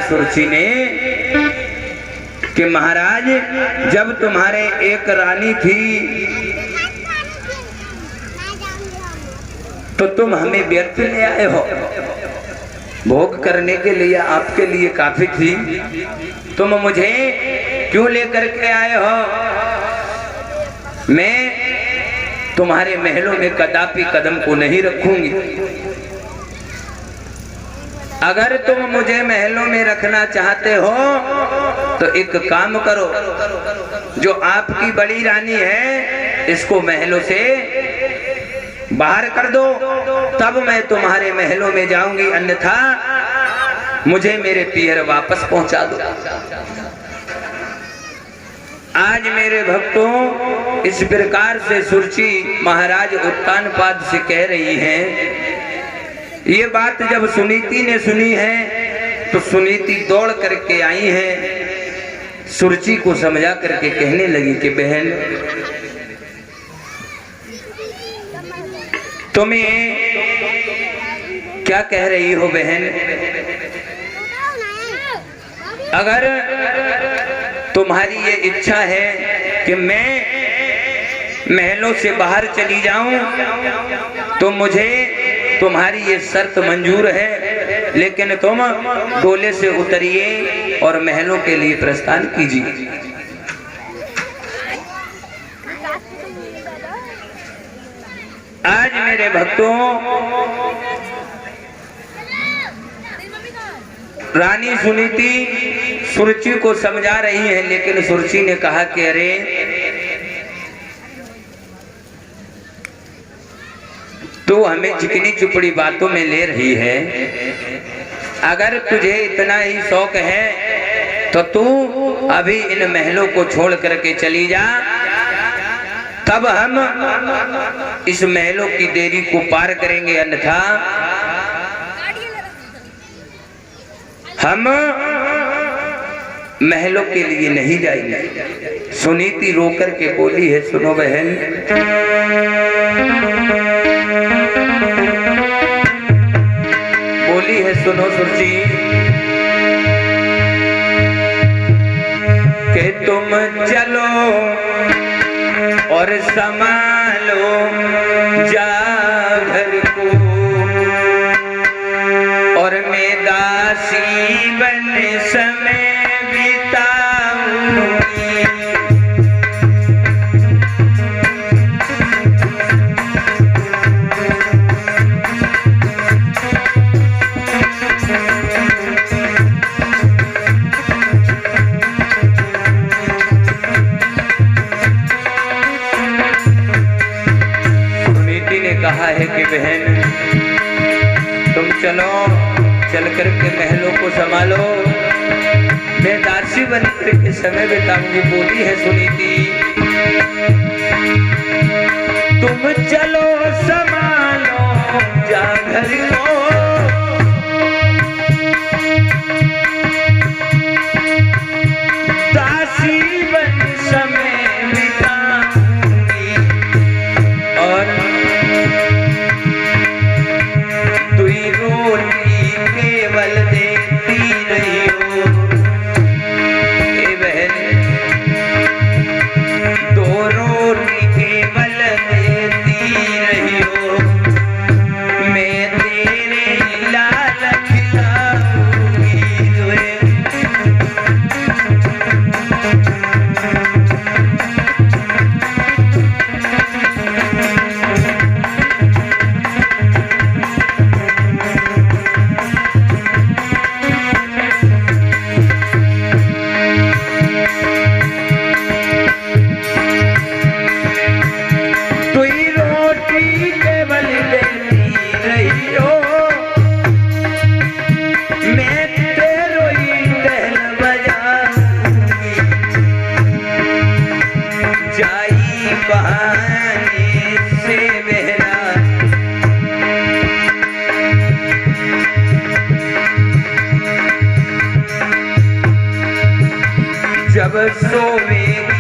सुरची ने कि महाराज जब तुम्हारे एक रानी थी तो तुम हमें व्यर्थ ले आए हो, भोग करने के लिए आपके लिए काफी थी, तुम मुझे क्यों लेकर के आए हो? मैं तुम्हारे महलों में कदापि कदम को नहीं रखूंगी। अगर तुम मुझे महलों में रखना चाहते हो तो एक काम करो, जो आपकी बड़ी रानी है इसको महलों से बाहर कर दो, तब मैं तुम्हारे महलों में जाऊंगी, अन्यथा मुझे मेरे पियर वापस पहुंचा दो। आज मेरे भक्तों इस प्रकार से सुरची महाराज उत्तानपाद से कह रही हैं। ये बात जब सुनीति ने सुनी है तो सुनीति दौड़ करके आई है, सुरची को समझा करके कहने लगी कि बहन तुम्हें क्या कह रही हो बहन? अगर तुम्हारी ये इच्छा है कि मैं महलों से बाहर चली जाऊं तो मुझे तुम्हारी ये शर्त मंजूर है, लेकिन तुम डोले से उतरिए और महलों के लिए प्रस्थान कीजिए। आज मेरे भक्तों रानी सुनीति सुरची को समझा रही है, लेकिन सुरची ने कहा कि अरे तू हमें चिकनी चुपड़ी बातों में ले रही है, अगर तुझे इतना ही शौक है तो तू अभी इन महलों को छोड़ करके चली जा, तब हम इस महलों की देरी को पार करेंगे, अन्यथा हम महलों के लिए नहीं जाएंगे। सुनीति रोकर के बोली है, सुनो बहन, बोली है सुनो सुरची कि तुम चलो और संभालो जा घर को, और मैं दासी बन समय बिताऊंगी। कहा है कि बहन तुम चलो, चल करके महलों को संभालो, मैं दासी बन करके समय बिताऊंगी। बोली है सुनीति तुम चलो संभालो जा घर को, दासी बन समय बिताऊंगी, और केवल देती रही हो। ए बहन दो रोटी केवल देती रही हो, मैं तेरा जब सोवेगा